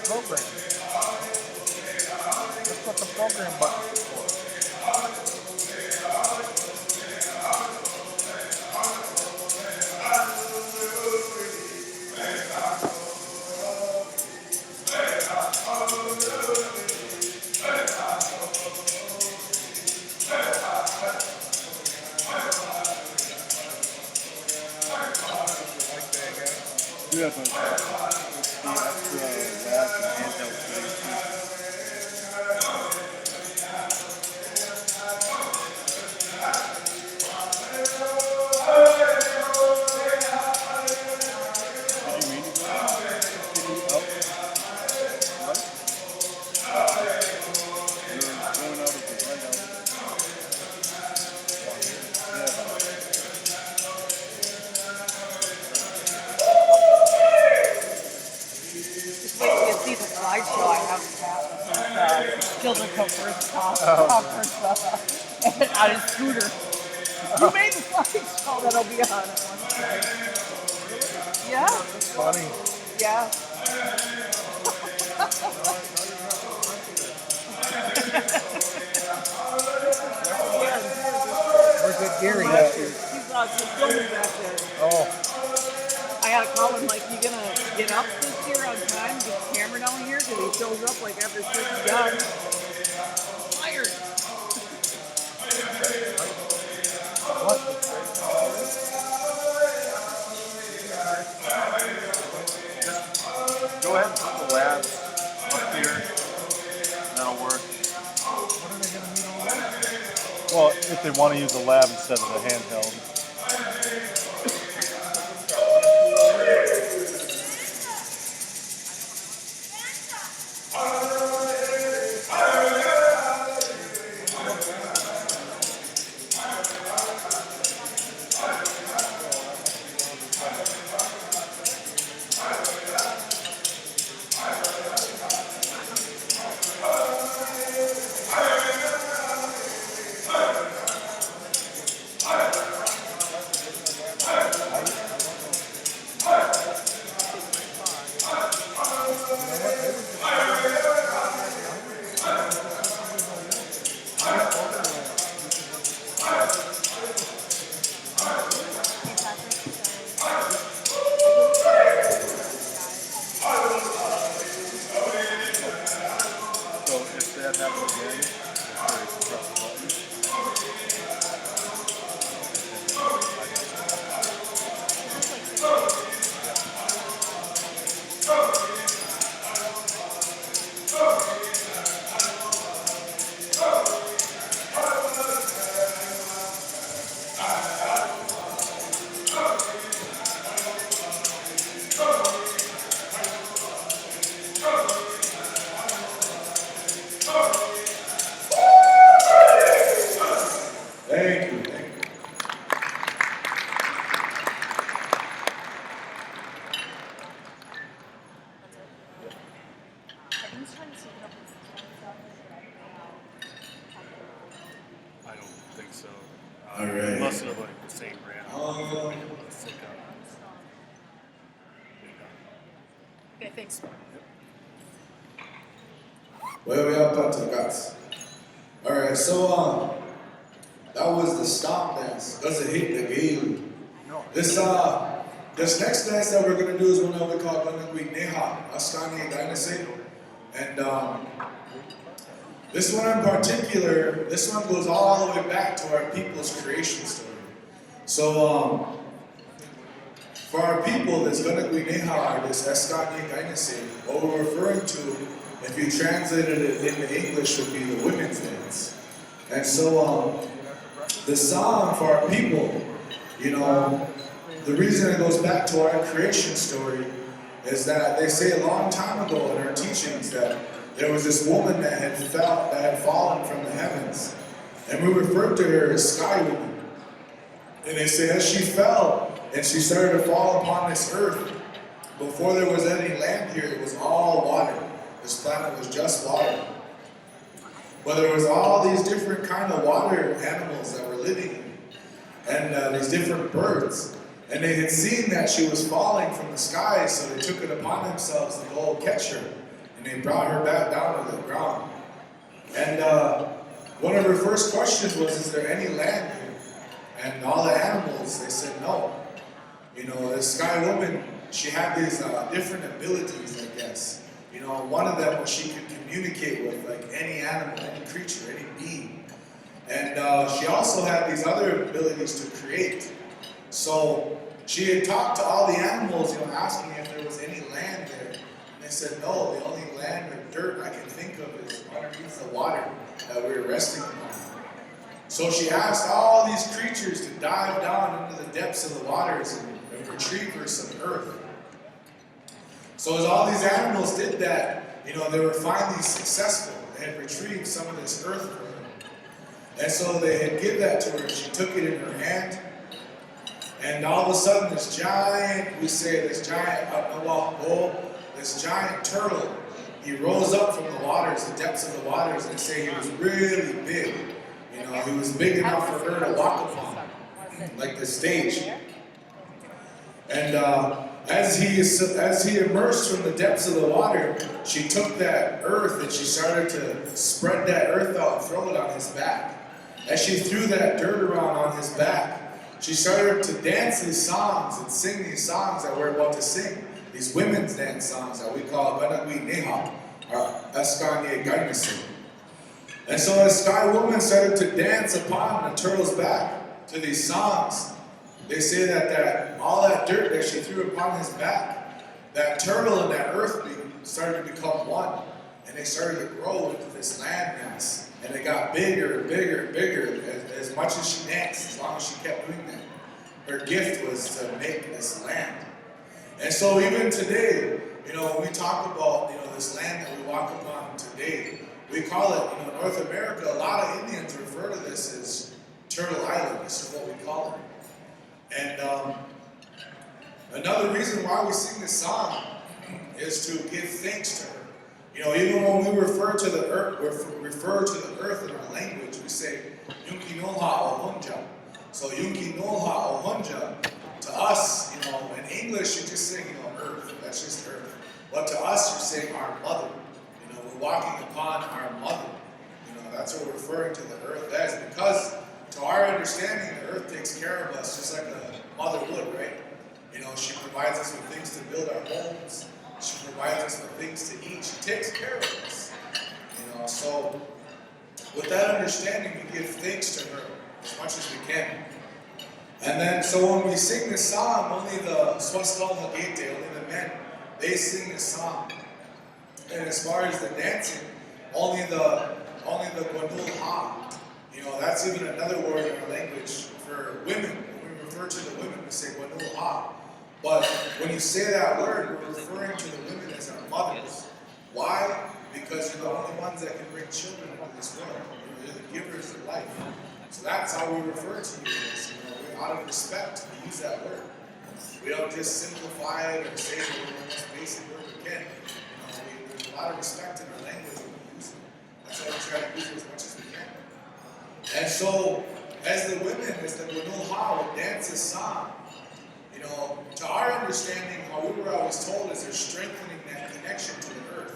Program. Let's put the program button for. You have the extra lab and handheld space. Did you mean to go out? What? You're going out of the right Just wait till you see the slideshow I have children come first on his scooter. You made the slideshow that'll be on at one point. Yeah. That's funny. Yeah. Where's that Gary? He's filming back there. Oh. I gotta call him like, you gonna get up this year on time, get the camera down here, because he shows up like after 6 done. Fired. What? Go ahead and put the lab up here. That'll work. What are they going to need all that? Well, if they want to use the lab instead of the handheld. So if that happens again, press the button. Thank you. I don't think so. All right. Unless they're like the same brand. Sync up. Okay, thanks. Well, we have got to the guts. All right, so that was the stop dance. Doesn't hit the game. This next dance that we're gonna do is one that we call Neha, Askani Dynasty, and this one in particular, this one goes all the way back to our people's creation story. So for our people, this Ganagui Neha, this Askani Dynasty, what we're referring to, if you translated it into English, would be the women's dance. And so the song for our people, you know, the reason it goes back to our creation story is that they say a long time ago in our teachings that there was this woman that had fallen from the heavens, and we referred to her as Sky Woman. And they say as she fell and she started to fall upon this earth, before there was any land here, it was all water. This planet was just water. But there was all these different kind of water animals that were living and these different birds. And they had seen that she was falling from the sky, so they took it upon themselves to go catch her. And they brought her back down to the ground. And one of her first questions was, is there any land here? And all the animals, they said no. You know, the sky woman, she had these different abilities, I guess. You know, one of them was she could communicate with like any animal, any creature, any being. And she also had these other abilities to create. So she had talked to all the animals, you know, asking if there was any land there. And they said, no, the only land or dirt I can think of is underneath the water that we were resting upon. So she asked all these creatures to dive down into the depths of the waters and retrieve her some earth. So as all these animals did that, you know, they were finally successful. They had retrieved some of this earth for her. And so they had given that to her. She took it in her hand. And all of a sudden, this giant, this giant turtle, he rose up from the waters, the depths of the waters, and they say he was really big. You know, he was big enough for her to walk upon, like the stage. And as he emerged from the depths of the water, she took that earth and she started to spread that earth out and throw it on his back. As she threw that dirt around on his back, she started to dance these songs and sing these songs that we're about to sing. These women's dance songs that we call Oneida, or Eskanye Gainasi. And so the sky woman started to dance upon the turtle's back to these songs. They say that all that dirt that she threw upon his back, that turtle and that earth started to become one. And they started to grow into this landmass. And it got bigger and bigger and bigger as much as she danced, as long as she kept doing that. Her gift was to make this land. And so even today, you know, when we talk about, you know, this land that we walk upon today, we call it, you know, North America, a lot of Indians refer to this as Turtle Island. This is what we call it. And another reason why we sing this song is to give thanks to her. You know, even when we refer to the earth in our language, we say Yunki Noha Ohunja. So Yunki Noha Ohunja, to us, you know, in English you're just saying, you know, earth. That's just earth. But to us, you're saying our mother. You know, we're walking upon our mother. You know, that's what we're referring to the earth as, because to our understanding, the earth takes care of us just like a mother would, right? You know, she provides us with things to build our homes. She provides us with things to eat. She takes care of us. You know, so with that understanding, we give thanks to her as much as we can. And then, so when we sing this song, only the Swastal Hagete, only the men, they sing this song. And as far as the dancing, only the Gwanul Ha. You know, that's even another word in our language for women. When we refer to the women, we say Gwanul Ha. But when you say that word, we're referring to the women as our mothers. Why? Because you're the only ones that can bring children into this world. You're the givers of life. So that's how we refer to you as, you know, out of respect, we use that word. We don't just simplify it or say the most basic word we can. You know, there's a lot of respect in our language when we use it. That's why we try to use it as much as we can. And so, as the women, as the Gwanul Ha would dance this song, you know, to our understanding, how we were always told is they're strengthening that connection to the earth.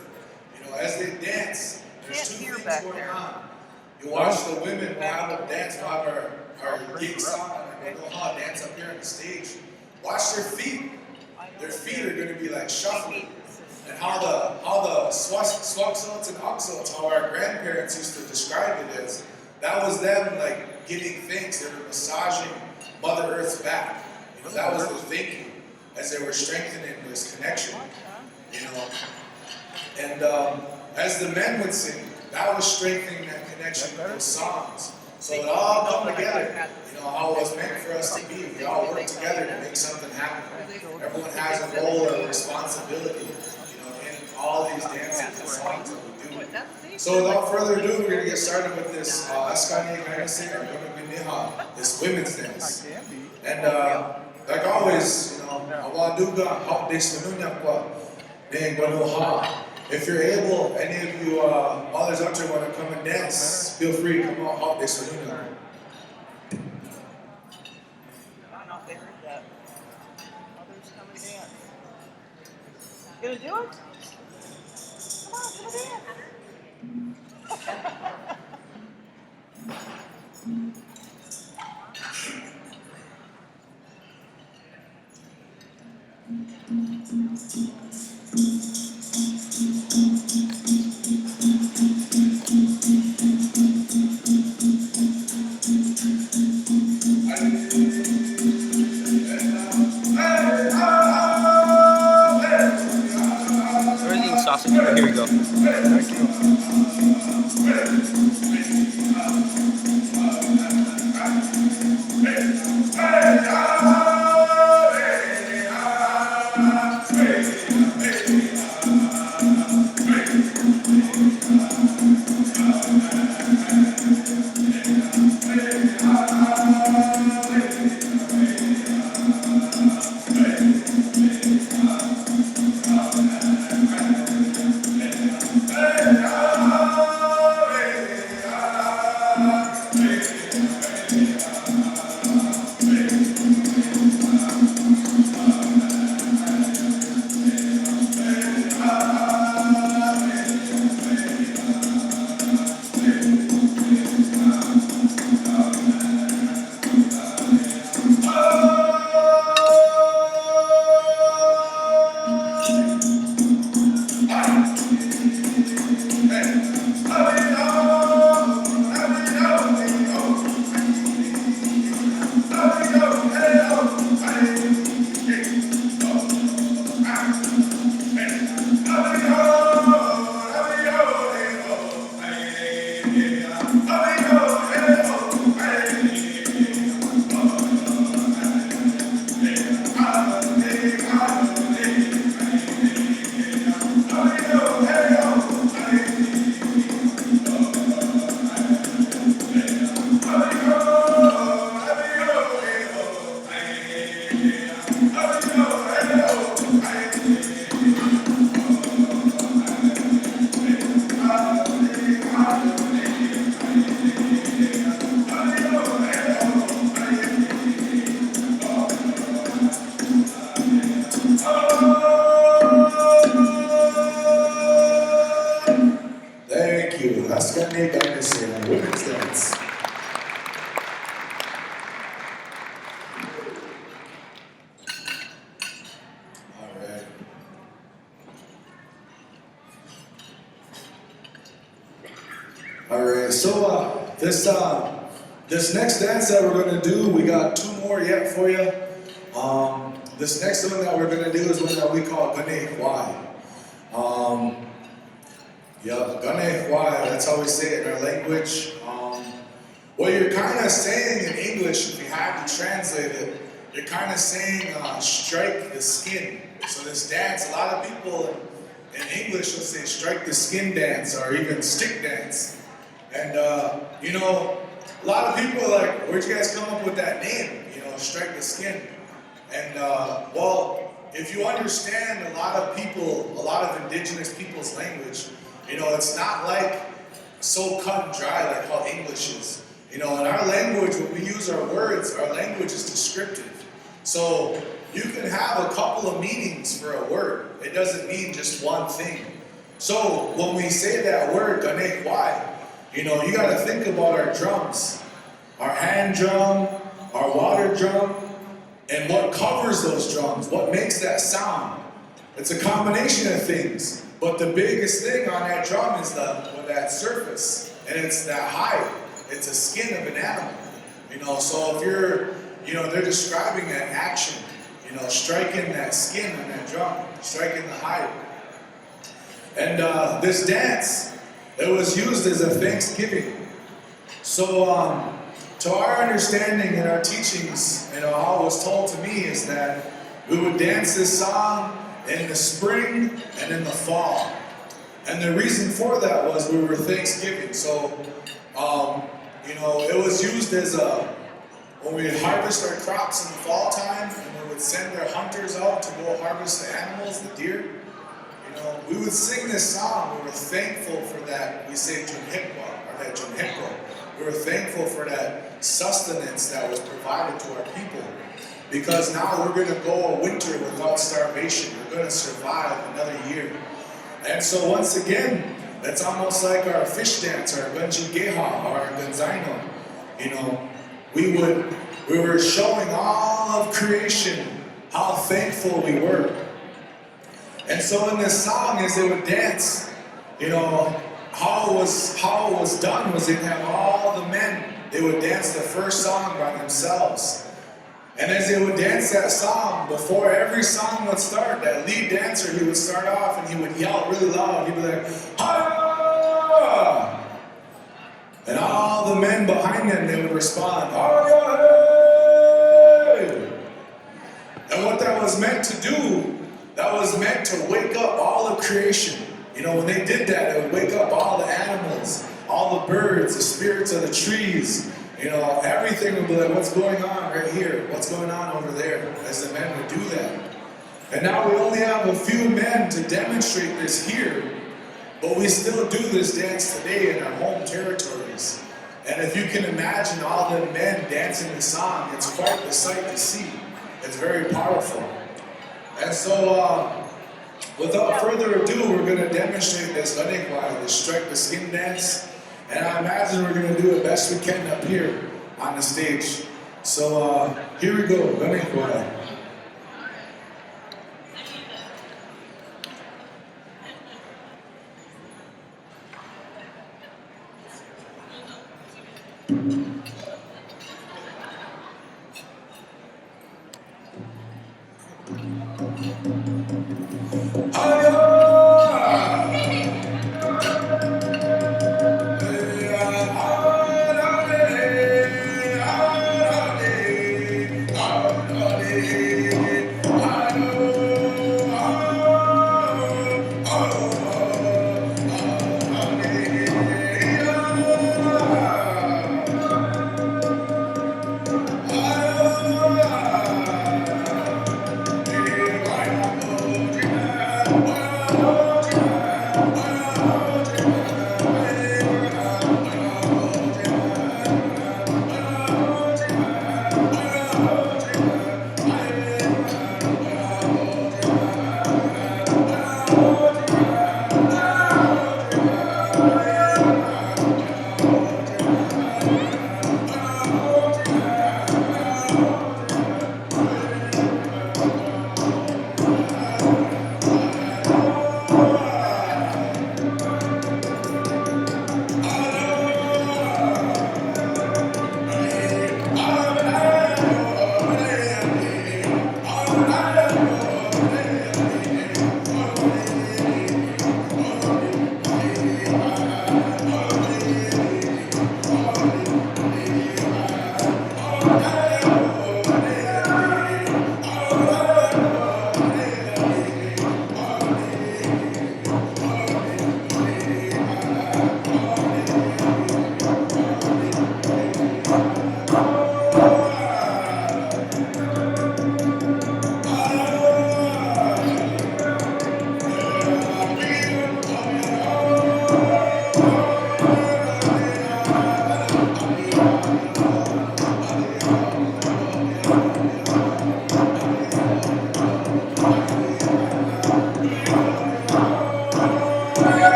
You know, as they dance, there's two things going on. You watch the women, we'll have them dance, we'll have our gig song, and we'll know how to dance up here on the stage. Watch their feet. Their feet are going to be like shuffling. And how the swaksots and oxots, how our grandparents used to describe it as, that was them like giving thanks. They were massaging Mother Earth's back. You know, that was the thinking as they were strengthening this connection. You know, and as the men would sing, that was strengthening that connection with those songs. So it all come together. You know, how it was meant for us to be. We all work together to make something happen. Everyone has a role or a responsibility, you know, in all these dances and songs that we do. So without further ado, we're going to get started with this Eskanye Gainasi, or Gwanul Ha. It's women's I dance. can be. And like always, awaduga hot this if you're able, any of you others out there want to come and dance, feel free to come out hot this I don't know if they heard that. Others come and dance. Gonna do it? Come on, come and dance. We're eating sausage. Here we go. Thank you. Thank you. That's gonna make understand women's dance. Alright. Alright, so this next dance that we're gonna do, we got two more yet for you. This next one that we're gonna do is one that we call Gane Hwai. Yeah, Gane Hwai, that's how we say it in our language. What you're kind of saying in English, if you had to translate it, you're kind of saying strike the skin. So this dance, a lot of people in English will say strike the skin dance or even stick dance. And you know, a lot of people are like, where'd you guys come up with that name? You know, strike the skin. And well, if you understand a lot of people, a lot of indigenous people's language, you know, it's not like so cut and dry like how English is. You know, in our language, when we use our words, our language is descriptive. So you can have a couple of meanings for a word. It doesn't mean just one thing. So when we say that word, Gane Hwai, you know, you got to think about our drums, our hand drum, our water drum, and what covers those drums, what makes that sound. It's a combination of things, but the biggest thing on that drum is that surface, and it's that hide. It's a skin of an animal, you know. So if you're, you know, they're describing that action, you know, striking that skin on that drum, striking the hide. And this dance, it was used as a thanksgiving. So to our understanding in our teachings, you know, how it was told to me is that we would dance this song in the spring and in the fall. And the reason for that was we were Thanksgiving. So, you know, it was used as when we would harvest our crops in the fall time, and we would send our hunters out to go harvest the animals, the deer, you know, we would sing this song. We were thankful for that. We say Junhipwa, or that Junhipwa. We were thankful for that sustenance that was provided to our people. Because now we're going to go a winter without starvation. We're going to survive another year. And so once again, that's almost like our fish dance, our Gunjigeha, or our Gunzaino. You know, we were showing all of creation how thankful we were. And so in this song, as they would dance, you know, how it was done was they'd have all the men, they would dance the first song by themselves. And as they would dance that song, before every song would start, that lead dancer, he would start off and he would yell really loud. He'd be like, "Hi!" And all the men behind him, they would respond, "Hi!" And what that was meant to do, that was meant to wake up all of creation. You know, when they did that, it would wake up all the animals, all the birds, the spirits of the trees. You know, everything would be like, what's going on right here? What's going on over there? As the men would do that. And now we only have a few men to demonstrate this here, but we still do this dance today in our home territories. And if you can imagine all the men dancing the song, it's quite the sight to see. It's very powerful. And so, without further ado, we're going to demonstrate this Ganekwa, this strike the skin dance. And I imagine we're going to do the best we can up here on the stage. So here we go, Ganekwa.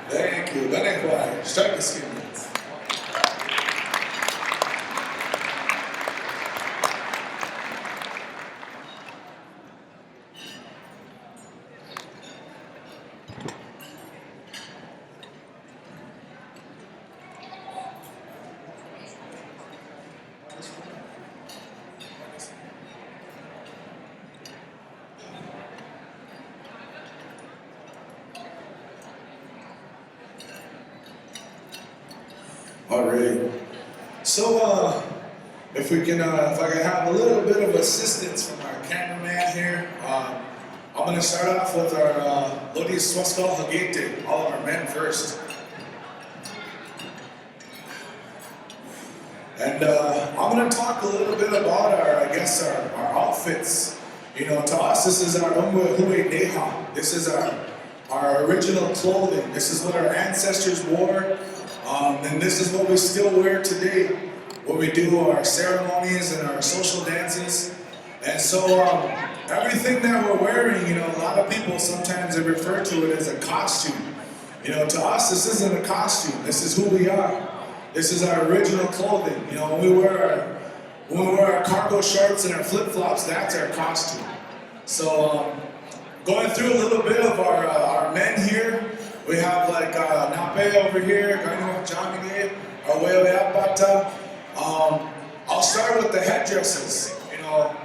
Thank you. Ganekwa. Strike the skin. All right. So, if we can, if I can have a little bit of assistance from our cameraman here, I'm gonna start off with our Lodi Swaskal Hagete, all of our men first. And I'm gonna talk a little bit about our outfits. You know, to us, this is our Oneida. This is our original clothing. This is what our ancestors wore. And this is what we still wear today when we do our ceremonies and our social dances. And so everything that we're wearing, you know, a lot of people sometimes they refer to it as a costume. You know, to us, this isn't a costume. This is who we are. This is our original clothing. You know, when we wear our cargo shorts and our flip-flops, that's our costume. So going through a little bit of our men here. We have like Nape over here, Gaino Jamine, our Weoyapata. I'll start with the headdresses. You know,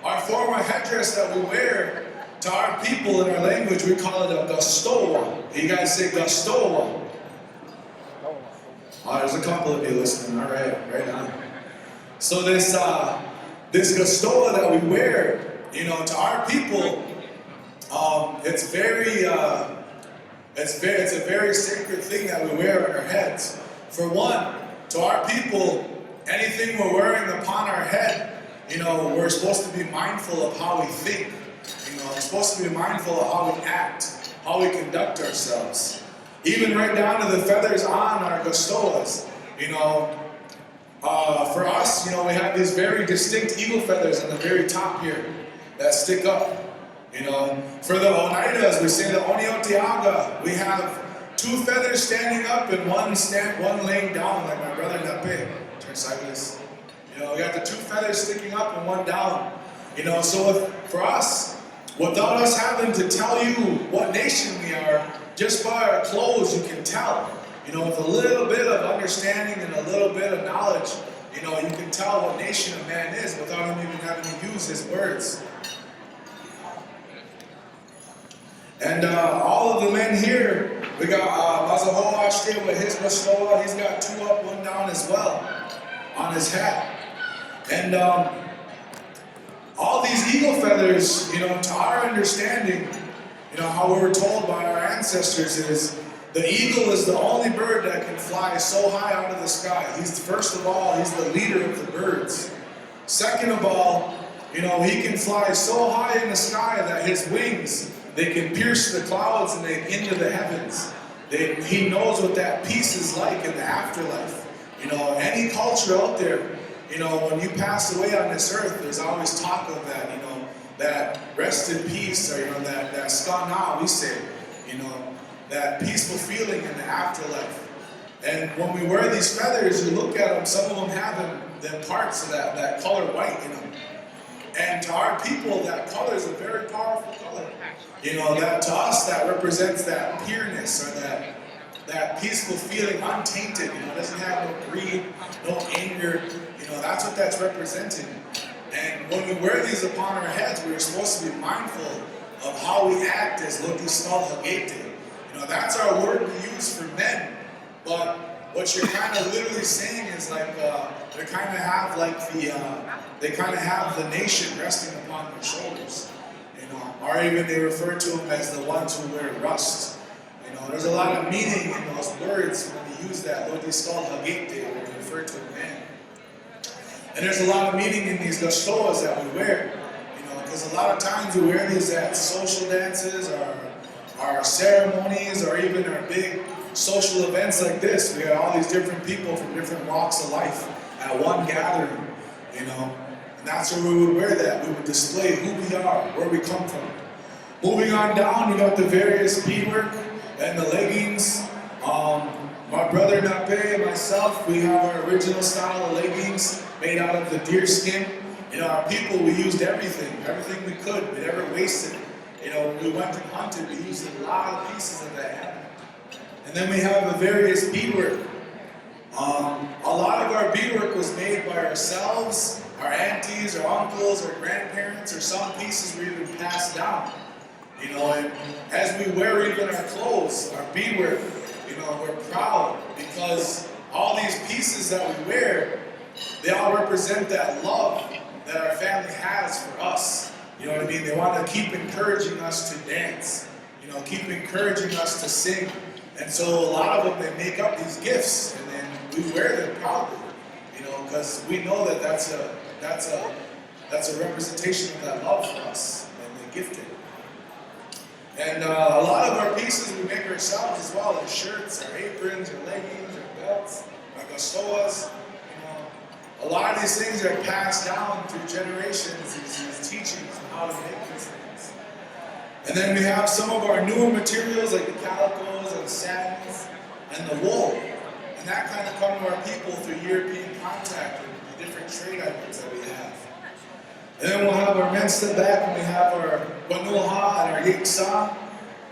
our form of headdress that we wear to our people in our language, we call it a gastoa. You guys say gastoa. Oh, there's a couple of you listening. All right, right on. So this gastoa that we wear, you know, to our people, it's a very sacred thing that we wear on our heads. For one, to our people, anything we're wearing upon our head, you know, we're supposed to be mindful of how we think. You know, we're supposed to be mindful of how we act, how we conduct ourselves. Even right down to the feathers on our gastoas. You know, for us, you know, we have these very distinct eagle feathers on the very top here that stick up. You know, for the Oneidas, we say the Oniotiaga, we have two feathers standing up and one laying down, like my brother Nape. Turn sideways. You know, we got the two feathers sticking up and one down. You know, so for us, without us having to tell you what nation we are, just by our clothes you can tell. You know, with a little bit of understanding and a little bit of knowledge, you know, you can tell what nation a man is without him even having to use his words. And all of the men here, we got Mazahoa Ashte with his Mastoa, he's got two up, one down as well on his hat. And all these eagle feathers, you know, to our understanding, you know, how we were told by our ancestors is the eagle is the only bird that can fly so high out of the sky. First of all, he's the leader of the birds. Second of all, you know, he can fly so high in the sky that his wings, they can pierce the clouds and into the heavens. He knows what that peace is like in the afterlife. You know, any culture out there, you know, when you pass away on this earth, there's always talk of that, you know, that rest in peace, or, you know, that skana, we say, you know, that peaceful feeling in the afterlife. And when we wear these feathers, you look at them, some of them have them parts of that color white, you know. And to our people, that color is a very powerful color. You know, that to us, that represents that pureness, or that peaceful feeling, untainted. You know, it doesn't have no greed, no anger. You know, that's what that's representing. And when we wear these upon our heads, we're supposed to be mindful of how we act as Lodi Skal Hagete. You know, that's our word we use for men. But what you're kind of literally saying is like, they kind of have like they kind of have the nation resting upon their shoulders. You know, or even they refer to them as the ones who wear rust. You know, there's a lot of meaning in those words when you use that Lodi Skal Hagete, when you refer to a man. And there's a lot of meaning in these gastoas that we wear. You know, because a lot of times we wear these at social dances, or our ceremonies, or even our big social events like this. We got all these different people from different walks of life at one gathering, you know. And that's where we would wear that. We would display who we are, where we come from. Moving on down, you got the various beadwork and the leggings. My brother Nape and myself, we have our original style of leggings made out of the deer skin. You know, our people, we used everything we could. We never wasted. You know, when we went and hunted, we used a lot of pieces of that animal. And then we have the various beadwork. A lot of our beadwork was made by ourselves, our aunties, our uncles, our grandparents, or some pieces were even passed down. You know, and as we wear even our clothes, our beadwork, you know, we're proud because all these pieces that we wear, they all represent that love that our family has for us. You know what I mean? They want to keep encouraging us to dance, you know, keep encouraging us to sing. And so a lot of them, they make up these gifts and then we wear them proudly, you know, because we know that that's a representation of that love for us and they gift it. And a lot of our pieces we make ourselves as well, our shirts, our aprons, our leggings, our belts, our gastoas. You know, a lot of these things are passed down through generations, these teachings on how to make these things. And then we have some of our newer materials like the calicos and the satins and the wool. And that kind of come to our people through European contact and the different trade items that we have. And then we'll have our men step back and we have our Wanuha and our Yiksa.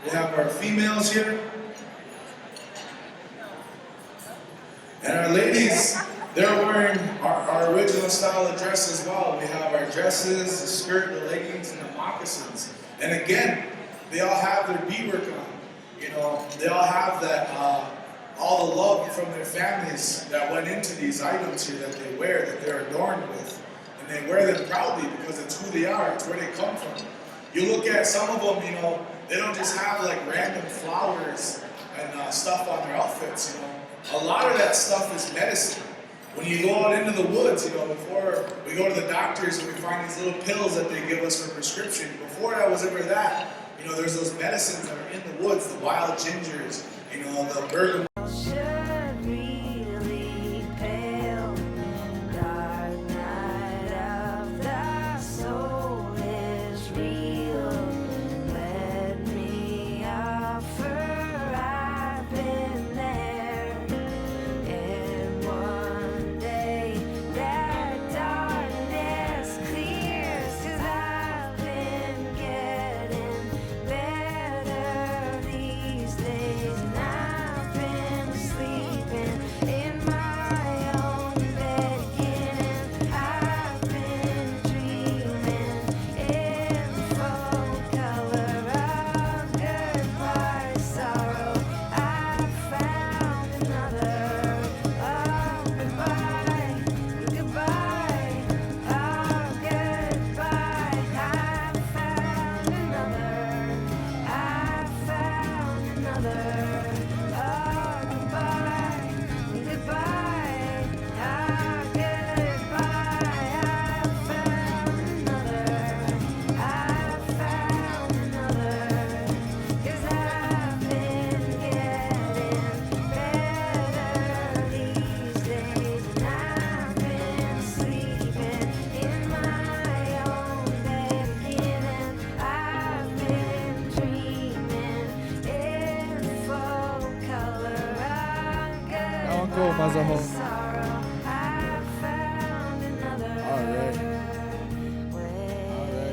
We have our females here. And our ladies, they're wearing our original style of dress as well. We have our dresses, the skirt, the leggings, and the moccasins. And again, they all have their beadwork on. You know, they all have that, all the love from their families that went into these items here that they wear, that they're adorned with. And they wear them proudly because it's who they are, it's where they come from. You look at some of them, you know, they don't just have like random flowers and stuff on their outfits, you know. A lot of that stuff is medicine. When you go out into the woods, you know, before we go to the doctors and we find these little pills that they give us for prescription, before that was ever that, you know, there's those medicines that are in the woods, the wild gingers, you know, the bergamot. Alright.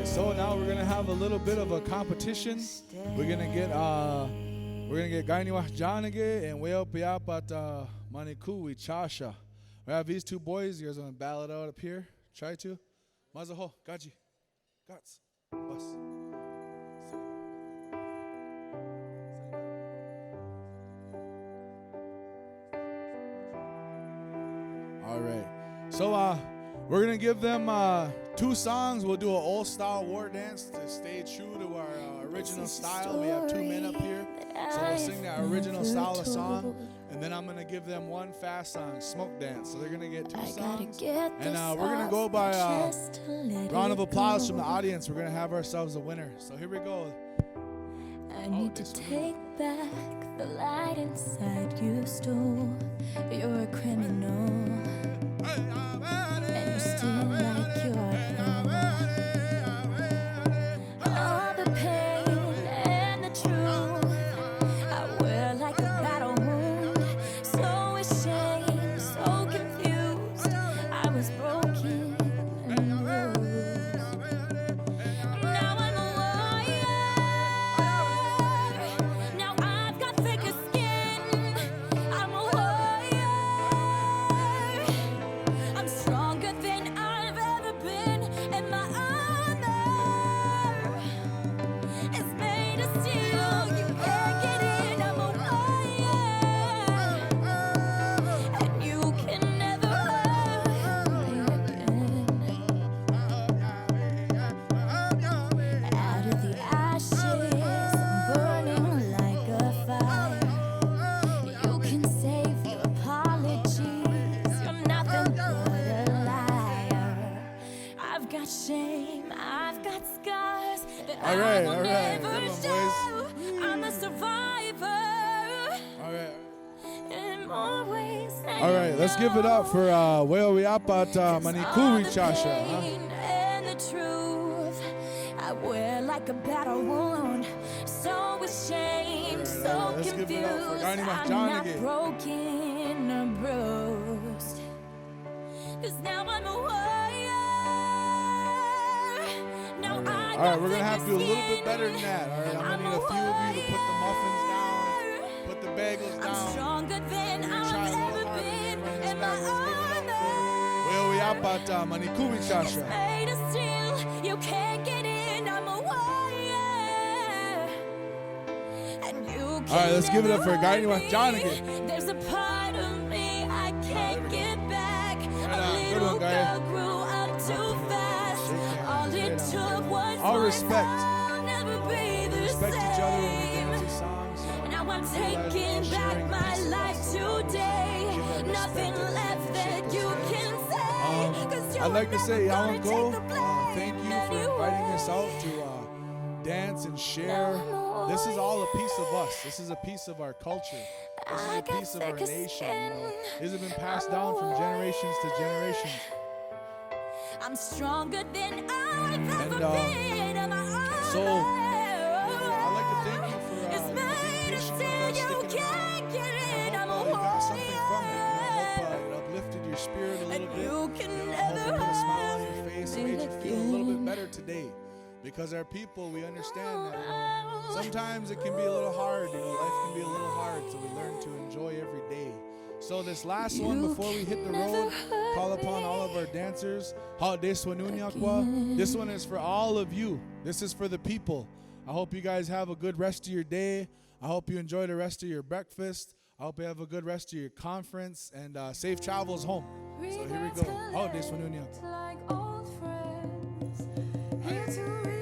So now we're gonna have a little bit of a competition. We're gonna get Gainiwa Janage and Weo Piapat Manikui Chasha. We have these two boys. You guys wanna battle it out up here? Try to. Mazaho, Gaji. Guts. Bus. All right. So we're going to give them 2 songs. We'll do an old style war dance to stay true to our original style. We have 2 men up here. So we'll sing that original style of song. And then I'm going to give them 1 fast song, Smoke Dance. So they're going to get 2 songs. And we're going to go by round of applause from the audience. We're going to have ourselves a winner. So here we go. I need to take back the light inside you stole. You're a criminal, and you still like your own. All the pain All right, all right. Never Come on, boys. show I'm a survivor. All right. In more ways than All right, let's give it up for Weo Wiapat Manikuri Chasha. and the truth I wear like a battle wound. So ashamed, so let's give it up for confused. Gani I'm not Mahjanagi. broken or bruised. 'Cause now I'm a warrior. Now I All right, we're going to have to do a little bit better than that. All right, I'm going to need a few of you to put the muffins down, put the bagels I'm down. stronger than We're gonna I've try a little ever harder. been Run this in my back. Let's give it up armor. for Weo Wiapat Manikuri Chasha. Made of steel, you can't get in. I'm a warrior, and you can All right, let's give it up for never Gani hurt me. Mahjanagi. There's a part of me I can't get back. Right A on. Good little one, Gaia. girl grew up too fast. All it took was All one respect. fall, never be the Respect each other when we same. dance these songs. Now I'm Realize taking we're back sharing a my piece of life us. today. Give that Nothing respect left and that shake you those can hands. say. 'Cause I'd like to you're say, never gonna Alanko, take the thank you blame for inviting us anyway. out to dance and share. This is all a piece of us. This is a piece of our culture. This is I a got piece of our thicker nation. skin. This has been passed I'm a down from generations to generations. I'm stronger than I've ever And, been. I'm so, I'd like to thank you for It's being made of patient steel, with us, you sticking around. can't get in. I I'm a hope you got something from it. I warrior, hope it uplifted your spirit a little and bit. you can I hope never it put a smile on your hurt face and me made you feel a little bit again. better today. Because our people, we understand that sometimes it can be a little hard. Life can be a little hard, so we learn to enjoy every day. So this last one, before we hit the road, call upon all of our dancers. This one is for all of you. This is for the people. I hope you guys have a good rest of your day. I hope you enjoy the rest of your breakfast. I hope you have a good rest of your conference and safe travels home. So here we go. This one. Like old friends, here to